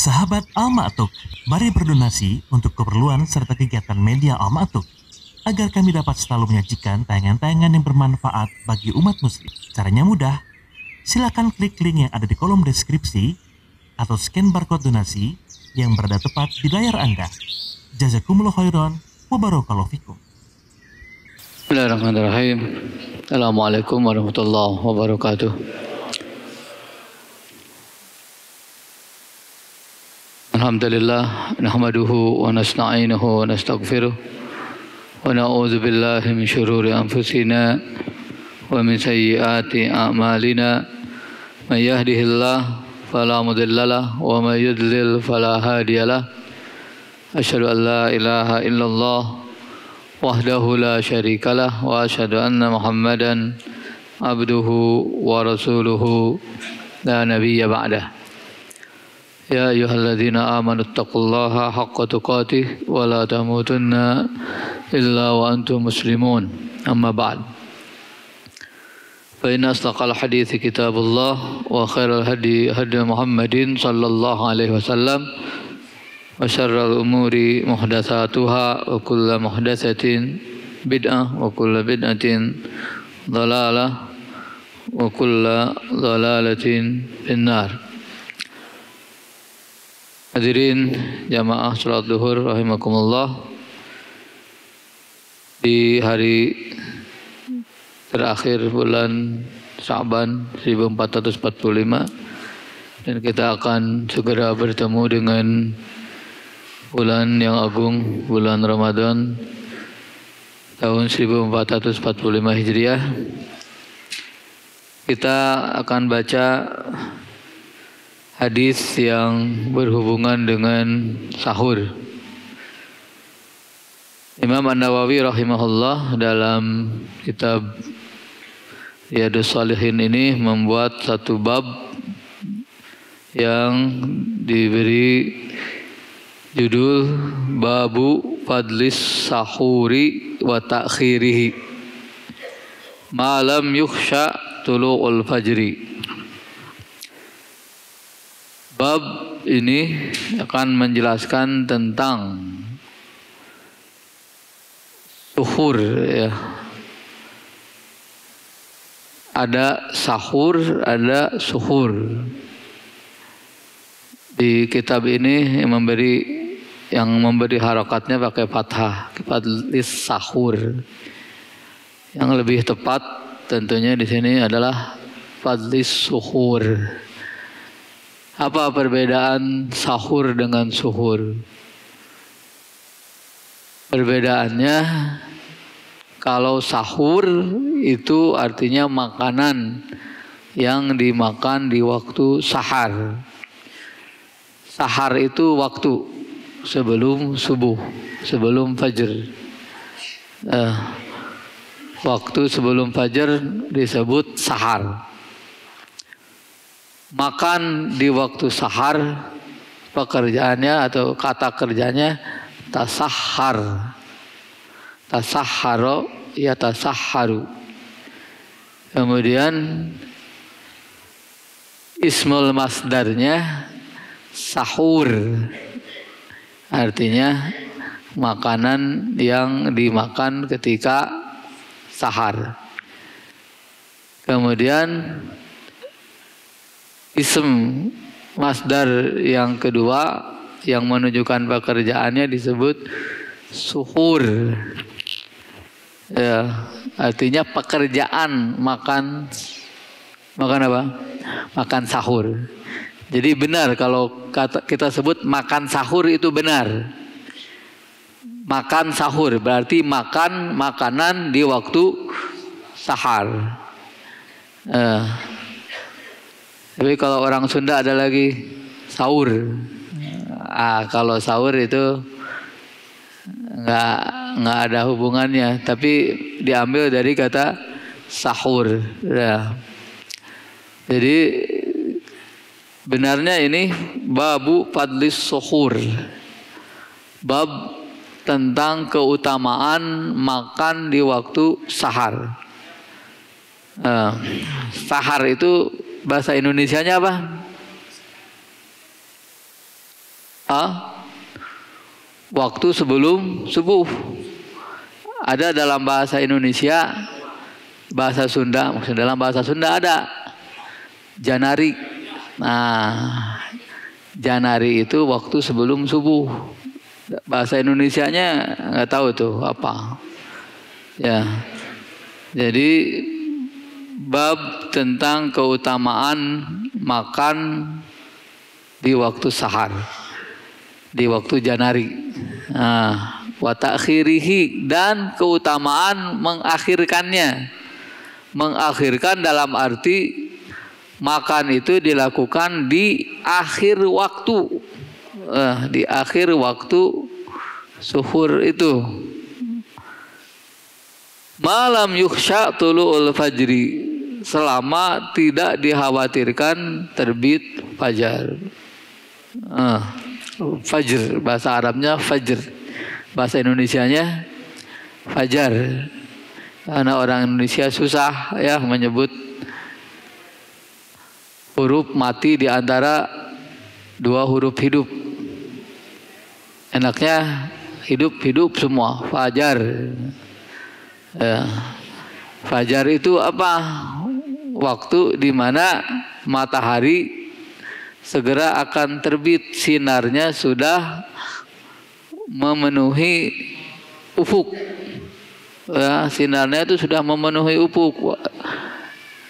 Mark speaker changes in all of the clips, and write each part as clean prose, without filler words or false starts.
Speaker 1: Sahabat Al-Ma'tuk, mari berdonasi untuk keperluan serta kegiatan media Al-Ma'tuk agar kami dapat selalu menyajikan tayangan-tayangan yang bermanfaat bagi umat muslim. Caranya mudah, silakan klik link yang ada di kolom deskripsi atau scan barcode donasi yang berada tepat di layar Anda. Jazakumullah khairan wa barakallahu fikum.
Speaker 2: Bismillahirrahmanirrahim. Assalamualaikum warahmatullahi wabarakatuh. Alhamdulillah, nahmaduhu wa nasta'inuhu wa nastaghfiruh wa na'udzu billahi min syururi anfusina wa min sayyiati a'malina. May yahdihillahu fala mudhillalah wa may yudlil fala hadiyalah. Asyhadu an la ilaha illallah wahdahu la syarikalah wa asyhadu anna Muhammadan abduhu wa rasuluhu la nabiyya ba'dah. Ya ayyuhalladzina amanu taqullaha haqqa tuqatih wa la tamutunna illa wa antum muslimun. Amma ba'd. Fa inna asdaqal hadithi kitabullah wa khairal hadi Muhammadin sallallahu alaihi wasallam wa syarrul umuri muhdatsatuha wa kullu muhdatsatin bid'ah wa kullu bid'atin dhalalah wa kullu dhalalatin finnar. Hadirin jamaah salat zuhur rahimakumullah, di hari terakhir bulan Sya'ban 1445 dan kita akan segera bertemu dengan bulan yang agung, bulan Ramadan tahun 1445 Hijriah. Kita akan baca hadis yang berhubungan dengan sahur. Imam An-Nawawi rahimahullah dalam kitab Riyadhus Shalihin ini membuat satu bab yang diberi judul Babu Fadlis Sahuri wa Ta'khirihi Malam Yukhsha Tulu'ul Fajri. Bab ini akan menjelaskan tentang suhur, ya. Ada sahur, ada suhur. Di kitab ini yang memberi harakatnya pakai fathah, fadlis sahur. Yang lebih tepat tentunya di sini adalah fadlis suhur. Apa perbedaan sahur dengan suhur? Perbedaannya, kalau sahur itu artinya makanan yang dimakan di waktu sahar. Sahar itu waktu sebelum subuh, sebelum fajar. Waktu sebelum fajar disebut sahar. Makan di waktu sahar, pekerjaannya atau kata kerjanya tasahhar. Tasahharo ya tasahharu. Kemudian ismul masdarnya sahur. Artinya makanan yang dimakan ketika sahar. Kemudian ism masdar yang kedua yang menunjukkan pekerjaannya disebut suhur. Ya, artinya pekerjaan makan apa? Makan sahur. Jadi benar kalau kita sebut makan sahur itu benar. Makan sahur berarti makan makanan di waktu sahar. Tapi kalau orang Sunda ada lagi sahur. Kalau sahur itu nggak ada hubungannya, tapi diambil dari kata sahur. Ya. Jadi benarnya ini babu fadlis suhur. Bab tentang keutamaan makan di waktu sahar. Sahar itu bahasa Indonesianya apa? waktu sebelum subuh. Ada dalam bahasa Indonesia, bahasa Sunda, maksudnya dalam bahasa Sunda ada janari. Nah, janari itu waktu sebelum subuh. Bahasa Indonesianya nggak tahu tuh apa. Ya, jadi bab tentang keutamaan makan di waktu sahar, di waktu janari. Nah, wa ta'khirihi, dan keutamaan mengakhirkannya. Mengakhirkan dalam arti makan itu dilakukan di akhir waktu, di akhir waktu suhur itu. Malam yukhsha tulu'ul fajri, selama tidak dikhawatirkan terbit fajar. Fajr, bahasa Arabnya fajr, bahasa Indonesianya fajar. Karena orang Indonesia susah ya menyebut huruf mati di antara dua huruf hidup. Enaknya hidup semua, fajar. Ya. Fajar itu apa? Waktu di mana matahari segera akan terbit, sinarnya sudah memenuhi ufuk. Ya, sinarnya itu sudah memenuhi ufuk.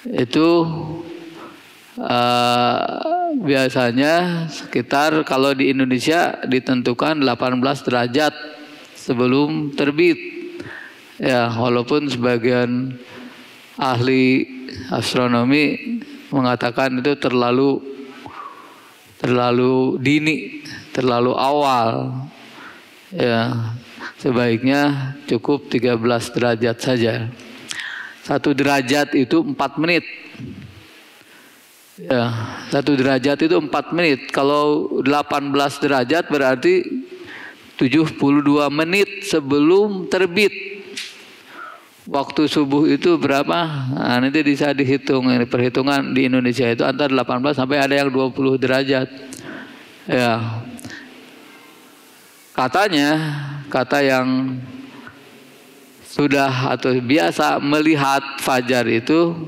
Speaker 2: Itu biasanya sekitar, kalau di Indonesia ditentukan 18 derajat sebelum terbit. Ya, walaupun sebagian ahli astronomi mengatakan itu terlalu dini, terlalu awal. Ya, sebaiknya cukup 13 derajat saja. 1 derajat itu 4 menit. Ya, 1 derajat itu 4 menit. Kalau 18 derajat berarti 72 menit sebelum terbit. Waktu subuh itu berapa? Nah, nanti bisa dihitung. Ini perhitungan di Indonesia itu antara 18 sampai ada yang 20 derajat. Ya. Katanya, kata yang sudah atau biasa melihat fajar itu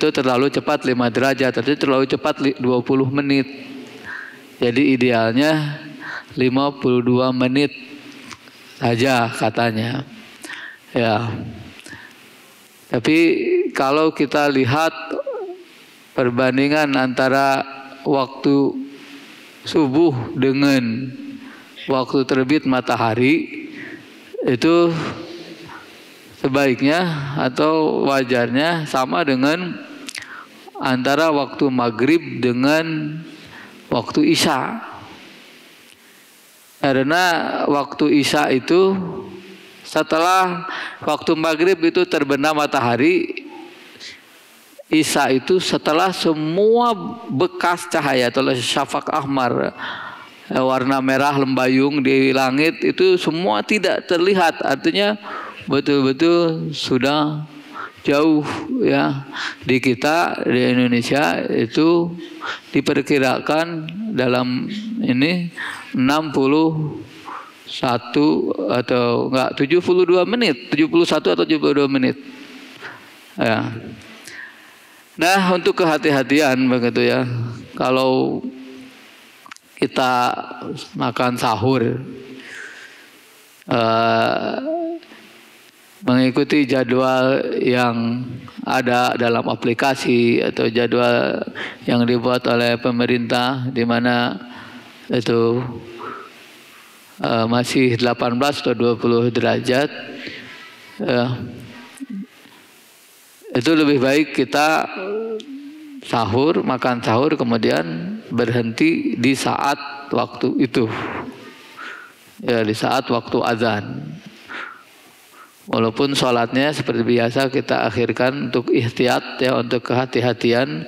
Speaker 2: terlalu cepat 5 derajat, tapi terlalu cepat 20 menit. Jadi idealnya 52 menit saja katanya. Ya. Tapi kalau kita lihat perbandingan antara waktu subuh dengan waktu terbit matahari, itu sebaiknya atau wajarnya sama dengan antara waktu maghrib dengan waktu isya. Karena waktu isya itu setelah waktu maghrib itu terbenam matahari, isya itu setelah semua bekas cahaya atau syafaq ahmar, warna merah lembayung di langit itu semua tidak terlihat. Artinya betul-betul sudah jauh ya. Di kita di Indonesia itu diperkirakan dalam ini 61 atau enggak 72 menit, 71 atau 72 menit. Ya. Nah, untuk kehati-hatian begitu ya. Kalau kita makan sahur mengikuti jadwal yang ada dalam aplikasi atau jadwal yang dibuat oleh pemerintah, di mana itu masih 18 atau 20 derajat, itu lebih baik kita sahur, makan sahur kemudian berhenti di saat waktu itu, ya, di saat waktu azan. Walaupun sholatnya seperti biasa kita akhirkan untuk ihtiyat ya, untuk kehati-hatian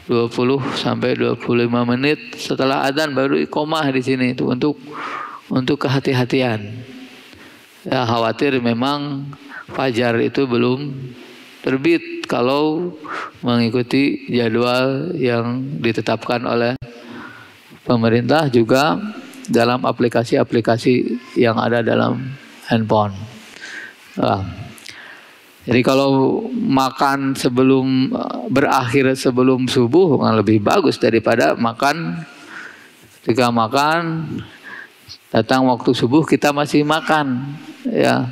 Speaker 2: 20 sampai 25 menit setelah azan baru iqomah di sini itu untuk kehati-hatian. Ya, khawatir memang fajar itu belum terbit kalau mengikuti jadwal yang ditetapkan oleh pemerintah juga dalam aplikasi-aplikasi yang ada dalam handphone. Jadi kalau makan sebelum berakhir sebelum subuh lebih bagus daripada makan ketika makan datang waktu subuh kita masih makan, ya.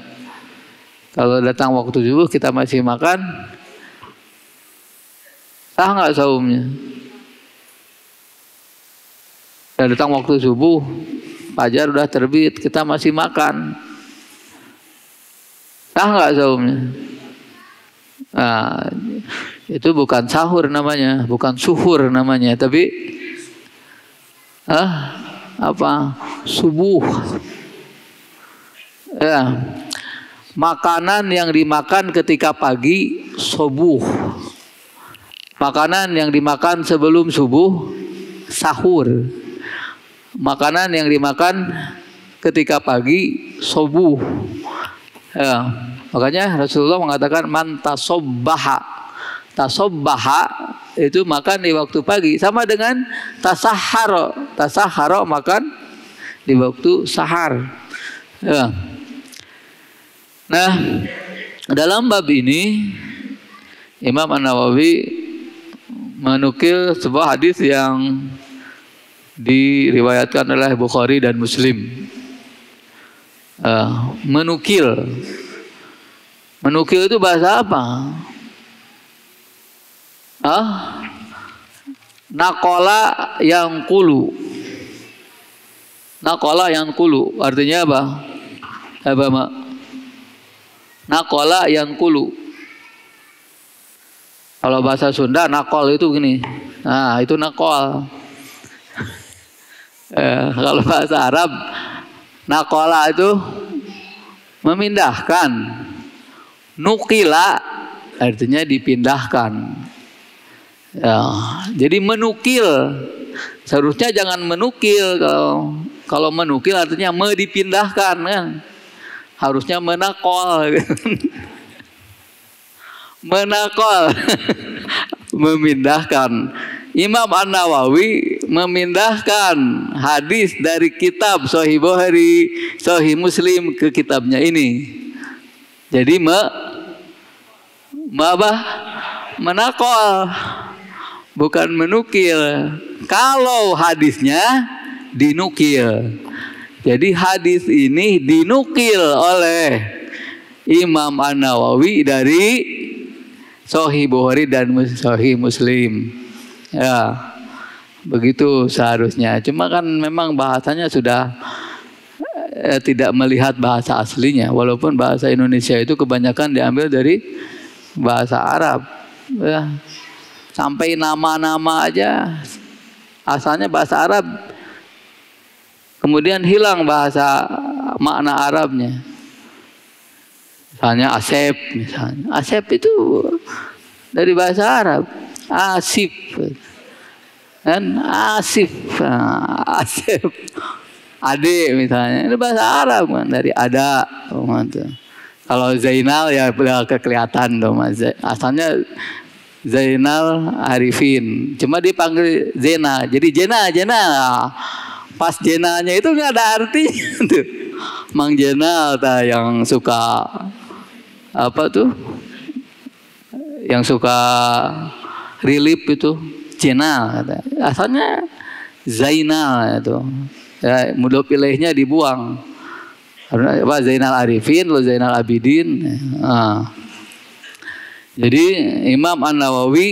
Speaker 2: Kalau datang waktu subuh kita masih makan, sah nggak saumnya? Dan datang waktu subuh, fajar udah terbit, kita masih makan, sah nggak saumnya? Nah, itu bukan sahur namanya, bukan suhur namanya, tapi subuh. Ya, makanan yang dimakan ketika pagi subuh, makanan yang dimakan sebelum subuh sahur, makanan yang dimakan ketika pagi subuh. Ya, makanya Rasulullah mengatakan man tasobbaha. Tasobbaha itu makan di waktu pagi, sama dengan tasahharo. Tasahharo makan di waktu sahar. Ya. Nah, dalam bab ini Imam An-Nawawi menukil sebuah hadis yang diriwayatkan oleh Bukhari dan Muslim. Menukil itu bahasa apa? Nakola yang kulu. Nakola yang kulu artinya apa? Apa mak? Nakola yang kulu. Kalau bahasa Sunda nakol itu gini. Nah itu nakol. Kalau bahasa Arab nakola itu memindahkan. Nukila artinya dipindahkan. Ya, jadi menukil. Seharusnya jangan menukil. Kalau menukil artinya dipindahkan kan. Harusnya menakol. Menakol. Memindahkan. Imam An-Nawawi memindahkan hadis dari kitab Sahih Bukhari, Sahih Muslim ke kitabnya ini. Jadi menakol, bukan menukil. Kalau hadisnya dinukil. Jadi hadis ini dinukil oleh Imam An-Nawawi dari Sahih Bukhari dan Sahih Muslim. Ya, begitu seharusnya. Cuma kan memang bahasanya sudah tidak melihat bahasa aslinya. Walaupun bahasa Indonesia itu kebanyakan diambil dari bahasa Arab. Ya. Sampai nama-nama aja asalnya bahasa Arab. Kemudian hilang bahasa makna Arabnya. Misalnya Asep, misalnya. Asep itu dari bahasa Arab. Asif. Kan Asif. Asep. Ade misalnya. Itu bahasa Arab kan. Dari ada. Kalau Zainal ya kelihatan dong. Asalnya Zainal Arifin. Cuma dipanggil Zena. Jadi Jena. Pas jenanya itu nggak ada artinya tuh. Mang Jenal yang suka apa tuh? Yang suka relip itu Jenal. Asalnya Zainal itu. Ya, mudah pilihnya dibuang. Apa Zainal Arifin, lo Zainal Abidin. Jadi Imam An-Nawawi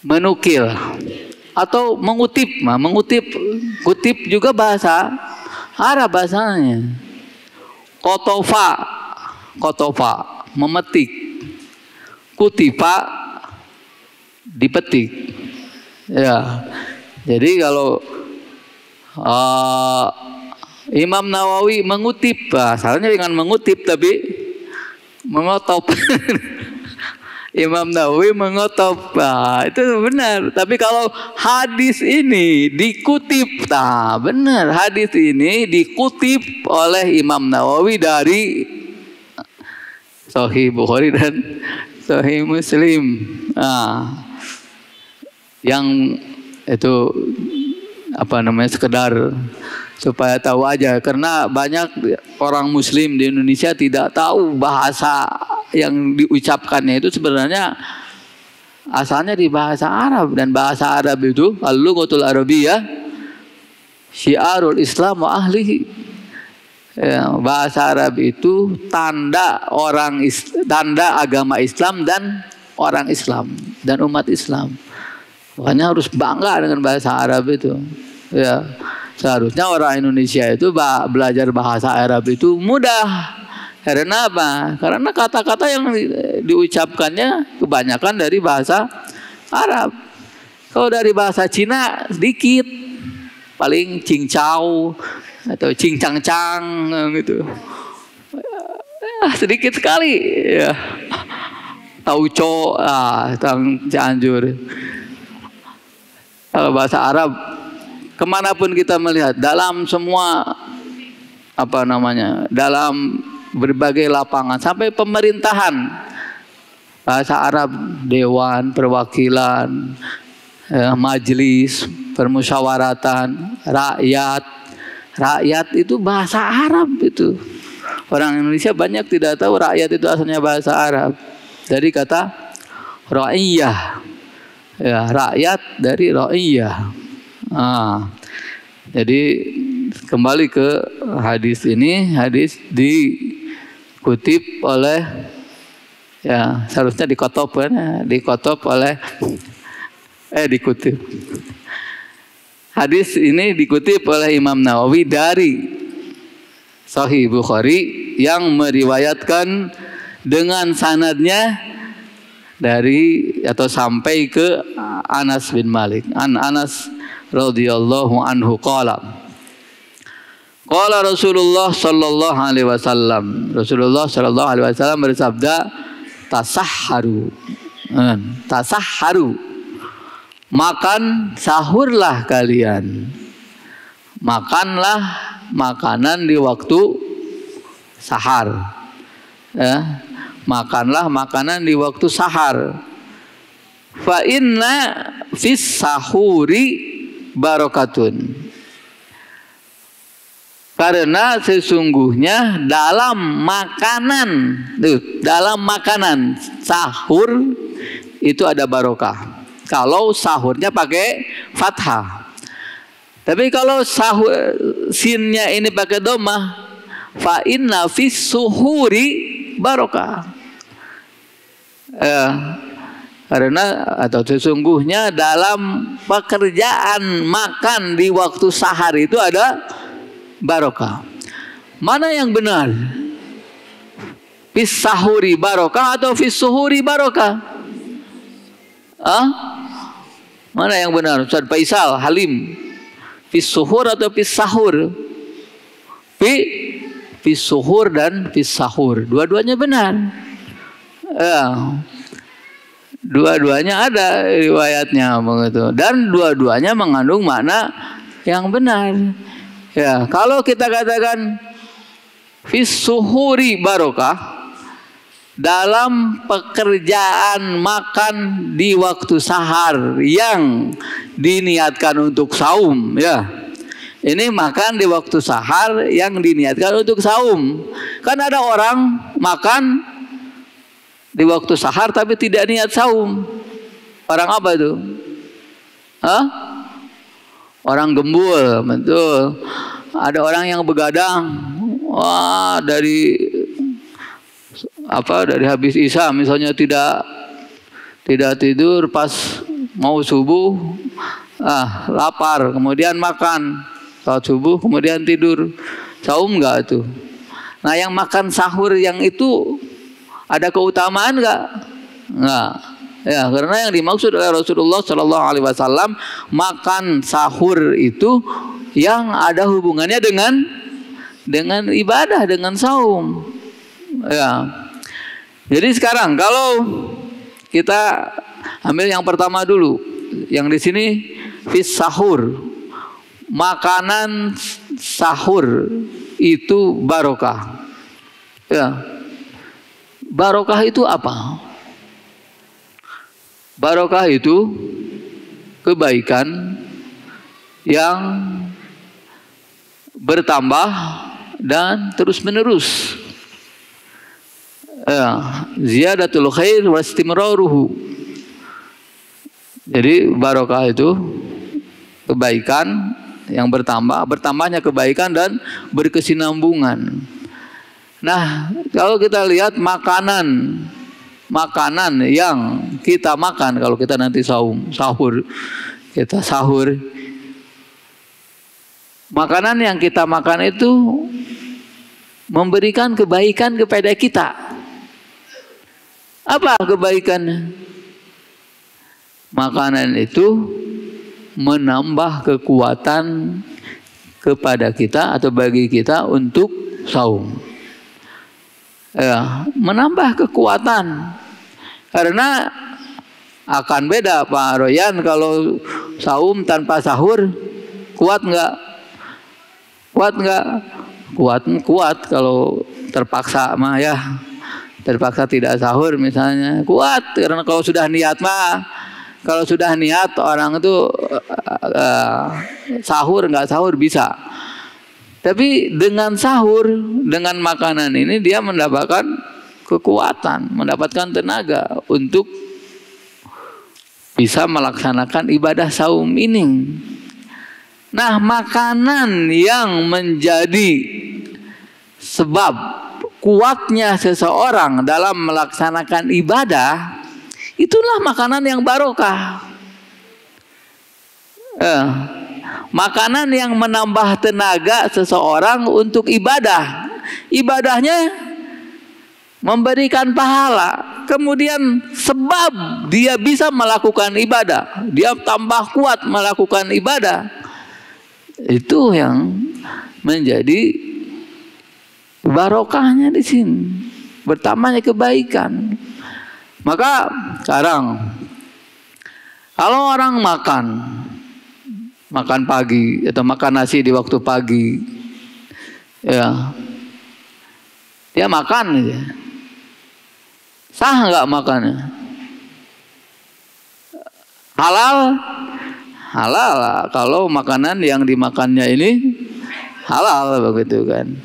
Speaker 2: menukil atau mengutip, kutip juga bahasa Arab bahasanya. Kotofa, memetik. Kutipa, dipetik. Ya, jadi kalau Imam Nawawi mengutip, asalnya dengan mengutip tapi mengotop. Imam Nawawi mengotop, itu benar. Tapi kalau hadis ini dikutip, benar. Hadis ini dikutip oleh Imam Nawawi dari Sahih Bukhari dan Sahih Muslim. Yang itu sekedar supaya tahu aja, karena banyak orang muslim di Indonesia tidak tahu bahasa yang diucapkannya itu sebenarnya asalnya di bahasa Arab, dan bahasa Arab itu al-lughatul arabiyyah syiarul Islam wa ahlihi. Ya, bahasa Arab itu tanda agama Islam dan orang Islam dan umat Islam. Makanya harus bangga dengan bahasa Arab itu. Ya, seharusnya orang Indonesia itu belajar bahasa Arab itu mudah. Karena apa? Karena kata-kata yang diucapkannya kebanyakan dari bahasa Arab. Kalau dari bahasa Cina sedikit, paling cincau atau cincang-cang gitu. Sedikit sekali. Ya. Tauco, Cianjur. Kalau bahasa Arab, kemanapun kita melihat, dalam semua dalam berbagai lapangan sampai pemerintahan, bahasa Arab, dewan perwakilan, majelis permusyawaratan, rakyat itu bahasa Arab itu. Orang Indonesia banyak tidak tahu rakyat itu asalnya bahasa Arab, dari kata ra'iyah, ya, rakyat dari ra'iyah. Jadi kembali ke hadis ini, hadis dikutip oleh, ya seharusnya dikutip oleh dikutip. Hadis ini dikutip oleh Imam Nawawi dari Sahih Bukhari yang meriwayatkan dengan sanadnya dari atau sampai ke Anas bin Malik. Anas radhiyallahu anhu qala Rasulullah sallallahu alaihi wasallam. Rasulullah sallallahu alaihi wasallam bersabda, tasahharu. Makan sahurlah kalian. Makanlah makanan di waktu sahar. Ya, makanlah makanan di waktu sahar. Fa inna fis sahuri barakatun. Karena sesungguhnya dalam makanan sahur itu ada barokah. Kalau sahurnya pakai fathah. Tapi kalau sahur sinnya ini pakai dhammah, fa inna fis suhuri barokah. Karena atau sesungguhnya dalam pekerjaan makan di waktu sahar itu ada barokah. Mana yang benar? Fis sahuri barokah atau fis suhuri barokah? Mana yang benar? Ustaz Faisal Halim, fis suhur atau fis sahur? Fis suhur dan fis sahur, dua-duanya benar. Dua-duanya ada riwayatnya begitu, dan dua-duanya mengandung makna yang benar. Ya, kalau kita katakan fis suhuri barokah, dalam pekerjaan makan di waktu sahar yang diniatkan untuk saum, ya. Ini makan di waktu sahar yang diniatkan untuk saum. Kan ada orang makan di waktu sahar tapi tidak niat saum. Orang apa itu? Orang gembul, betul. Ada orang yang begadang. Wah, dari habis Isya misalnya tidak tidur pas mau subuh, lapar, kemudian makan saat subuh, kemudian tidur. Saum enggak itu? Nah, yang makan sahur yang itu ada keutamaan enggak? Enggak. Ya, karena yang dimaksud oleh Rasulullah Shallallahu Alaihi Wasallam makan sahur itu yang ada hubungannya dengan ibadah, dengan saum. Ya. Jadi sekarang kalau kita ambil yang pertama dulu, yang di sini fis sahur, makanan sahur itu barokah. Ya. Barokah itu apa? Barokah itu kebaikan yang bertambah dan terus menerus. Ziyadatul khair wastimraruhu. Jadi barokah itu kebaikan yang bertambahnya kebaikan dan berkesinambungan. Nah, kalau kita lihat makanan yang kita makan, kalau kita nanti sahur, makanan yang kita makan itu memberikan kebaikan kepada kita. Apa kebaikannya? Makanan itu menambah kekuatan kepada kita atau bagi kita untuk saum. Menambah kekuatan. Karena akan beda Pak Royan kalau saum tanpa sahur, kuat nggak? Kuat nggak? Kuat kalau terpaksa mah ya. Terpaksa tidak sahur misalnya, kuat. Karena kalau sudah niat orang itu sahur nggak sahur bisa. Tapi dengan sahur, dengan makanan ini dia mendapatkan kekuatan, mendapatkan tenaga untuk bisa melaksanakan ibadah saum ini. Nah, makanan yang menjadi sebab kuatnya seseorang dalam melaksanakan ibadah, itulah makanan yang barokah. Makanan yang menambah tenaga seseorang untuk ibadah. Ibadahnya memberikan pahala. Kemudian sebab dia bisa melakukan ibadah, dia tambah kuat melakukan ibadah. Itu yang menjadi barokahnya di sini. Bertambahnya kebaikan. Maka sekarang kalau orang makan pagi atau makan nasi di waktu pagi, ya, dia makan aja. Sah nggak makannya? Halal? Halal kalau makanan yang dimakannya ini halal begitu kan.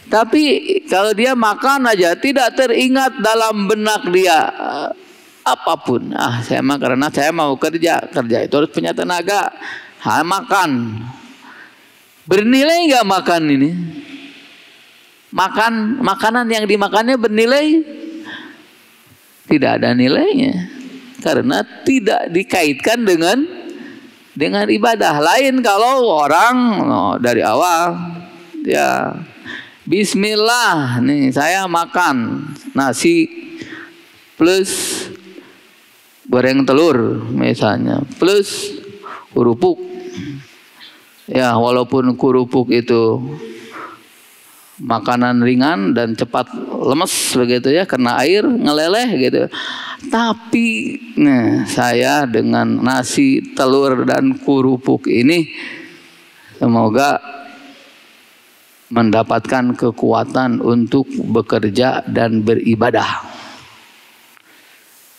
Speaker 2: Tapi kalau dia makan aja tidak teringat dalam benak dia apapun. Saya mah karena saya mau kerja itu harus punya tenaga. Makan. Bernilai nggak makan ini? Makanan yang dimakannya bernilai? Tidak ada nilainya. Karena tidak dikaitkan dengan ibadah. Lain kalau orang dari awal ya bismillah nih saya makan nasi plus goreng telur misalnya plus kerupuk. Ya, walaupun kerupuk itu makanan ringan dan cepat lemes begitu ya, kena air ngeleleh gitu. Tapi saya dengan nasi, telur dan kerupuk ini semoga mendapatkan kekuatan untuk bekerja dan beribadah.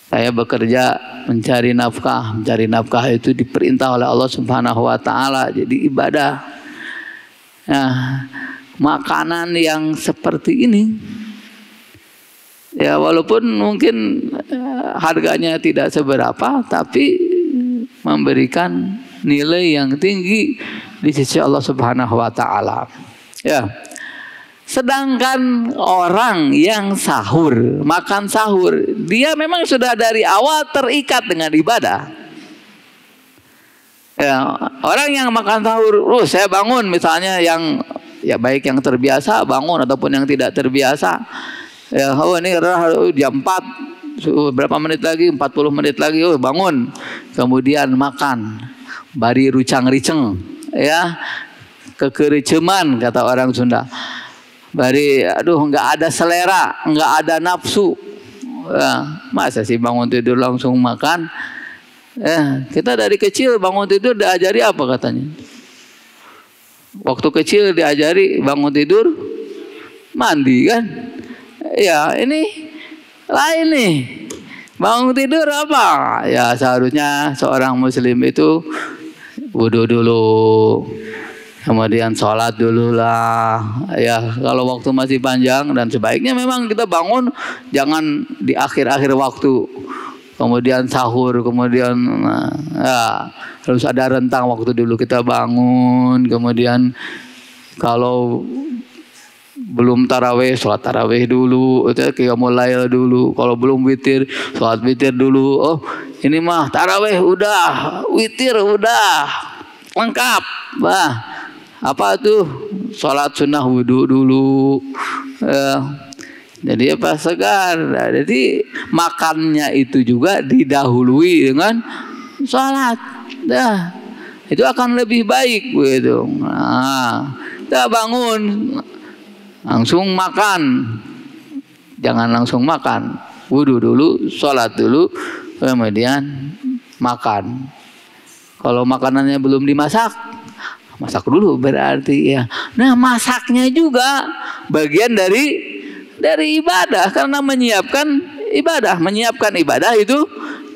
Speaker 2: Saya bekerja mencari nafkah. Mencari nafkah itu diperintah oleh Allah Subhanahu wa taala, jadi ibadah. Nah, makanan yang seperti ini ya walaupun mungkin harganya tidak seberapa, tapi memberikan nilai yang tinggi di sisi Allah Subhanahu wa taala. Ya. Sedangkan orang yang makan sahur, dia memang sudah dari awal terikat dengan ibadah. Ya, orang yang makan sahur, saya bangun misalnya yang ya baik yang terbiasa bangun ataupun yang tidak terbiasa. Ya, ini jam 4, berapa menit lagi? 40 menit lagi, bangun. Kemudian makan. Bari rucang-riceng, ya. Kekereceman kata orang Sunda. Bari, nggak ada selera, nggak ada nafsu. Masa sih bangun tidur langsung makan? Kita dari kecil bangun tidur diajari apa katanya? Waktu kecil diajari bangun tidur mandi kan? Ya ini lain nih. Bangun tidur apa? Ya seharusnya seorang muslim itu Wudu dulu, kemudian sholat dulu lah. Ya, kalau waktu masih panjang, dan sebaiknya memang kita bangun jangan di akhir-akhir waktu. Kemudian sahur, kemudian ya, harus ada rentang waktu dulu kita bangun. Kemudian kalau belum taraweh, sholat taraweh dulu, itu qiyamul lail dulu. Kalau belum witir, sholat witir dulu. Oh, ini mah taraweh udah, witir udah, lengkap. Bah, apa tuh? Sholat sunnah wudu dulu. Jadi apa segar. Nah, jadi makannya itu juga didahului dengan sholat. Dah, itu akan lebih baik begitu. Nah, kita bangun langsung makan, jangan langsung makan. Wudu dulu, sholat dulu, kemudian makan. Kalau makanannya belum dimasak, masak dulu berarti ya. Nah, masaknya juga bagian dari ibadah, karena menyiapkan ibadah itu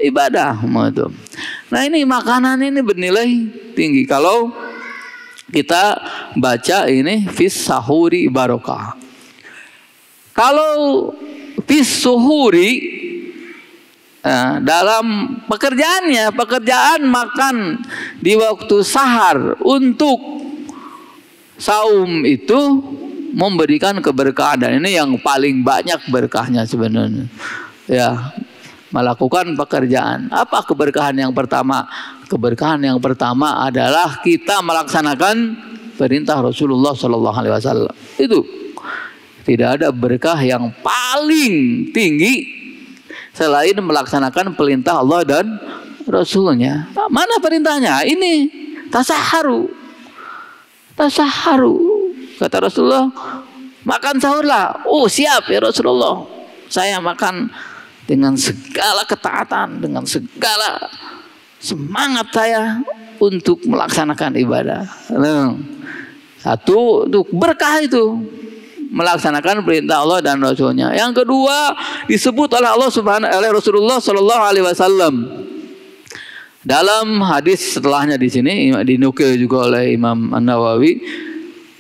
Speaker 2: ibadah. Nah, ini makanan ini bernilai tinggi. Kalau kita baca ini fis sahuri barokah. Kalau fis suhuri dalam pekerjaan makan di waktu sahar untuk saum itu memberikan keberkahan, dan ini yang paling banyak berkahnya sebenarnya. Ya, melakukan pekerjaan. Apa keberkahan yang pertama? Keberkahan yang pertama adalah kita melaksanakan perintah Rasulullah Sallallahu Alaihi Wasallam. Itu tidak ada berkah yang paling tinggi selain melaksanakan perintah Allah dan Rasulnya. Mana perintahnya? Ini tasaharu. Kata Rasulullah, makan sahurlah. Oh, siap ya Rasulullah. Saya makan dengan segala ketaatan, dengan segala semangat saya untuk melaksanakan ibadah. Satu, untuk berkah itu, melaksanakan perintah Allah dan Rasulnya. Yang kedua, disebut oleh Rasulullah Sallallahu Alaihi Wasallam dalam hadis setelahnya di sini, dinukil juga oleh Imam An-Nawawi.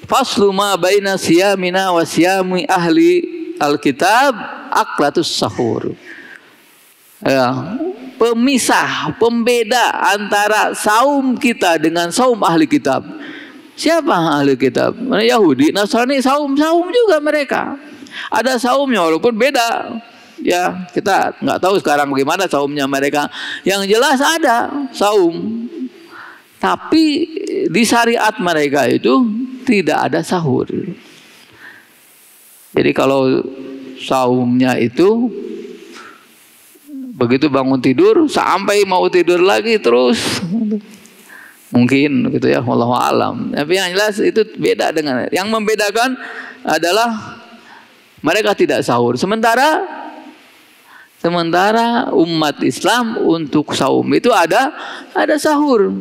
Speaker 2: Faslu ma baina siyamina wa siyami ahli alkitab aklatus sahur. Ya, pemisah, pembeda antara saum kita dengan saum ahli kitab. Siapa ahli kitab? Yahudi, Nasrani, saum juga mereka. Ada saumnya walaupun beda. Ya, kita nggak tahu sekarang bagaimana saumnya mereka. Yang jelas ada saum. Tapi di syariat mereka itu tidak ada sahur. Jadi kalau saumnya itu begitu bangun tidur sampai mau tidur lagi terus, mungkin gitu ya, wallahu alam. Tapi yang jelas itu beda dengan yang membedakan adalah mereka tidak sahur. Sementara umat Islam untuk saum itu ada sahur.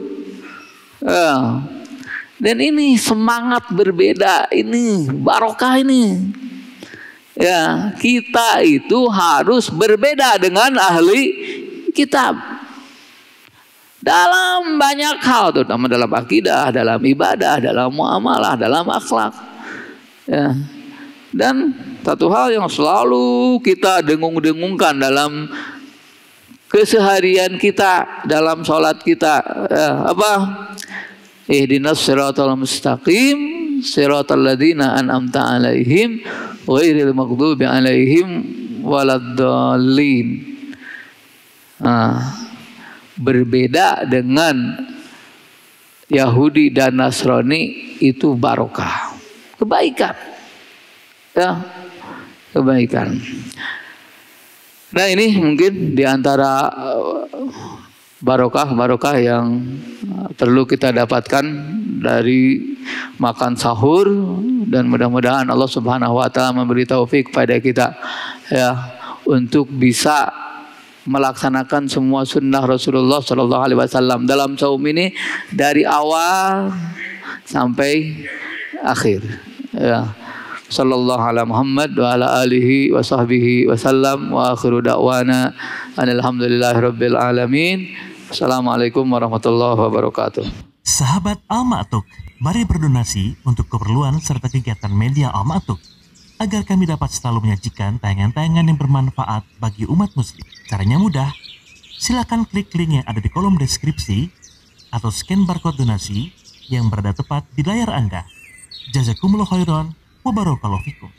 Speaker 2: Dan ini semangat berbeda, ini barokah ini. Ya, kita itu harus berbeda dengan ahli kitab dalam banyak hal, terutama dalam akidah, dalam ibadah, dalam muamalah, dalam akhlak. Ya. Dan satu hal yang selalu kita dengung-dengungkan dalam keseharian kita, dalam sholat kita, apa? Ihdinas siratal mustaqim, siratal ladzina an'amta alaihim, ghairil maghdubi alaihim waladdallin. Berbeda dengan Yahudi dan Nasrani itu barokah, kebaikan. Ya, kebaikan. Nah, ini mungkin diantara barokah yang perlu kita dapatkan dari makan sahur, dan mudah-mudahan Allah Subhanahu wa taala memberi taufik kepada kita ya untuk bisa melaksanakan semua sunnah Rasulullah Sallallahu Alaihi Wasallam dalam saum ini dari awal sampai akhir. Ya. Sallallahu ala Muhammad wa ala alihi wa sahbihi wa sallam wa akhiru da'wana alhamdulillahi rabbil alamin. Assalamualaikum warahmatullahi wabarakatuh.
Speaker 1: Sahabat Al Ma'tuk, mari berdonasi untuk keperluan serta kegiatan media Al Ma'tuk agar kami dapat selalu menyajikan tayangan-tayangan yang bermanfaat bagi umat muslim. Caranya mudah, silakan klik link yang ada di kolom deskripsi atau scan barcode donasi yang berada tepat di layar Anda. Jazakumullah khairan wa barakallahu fikum.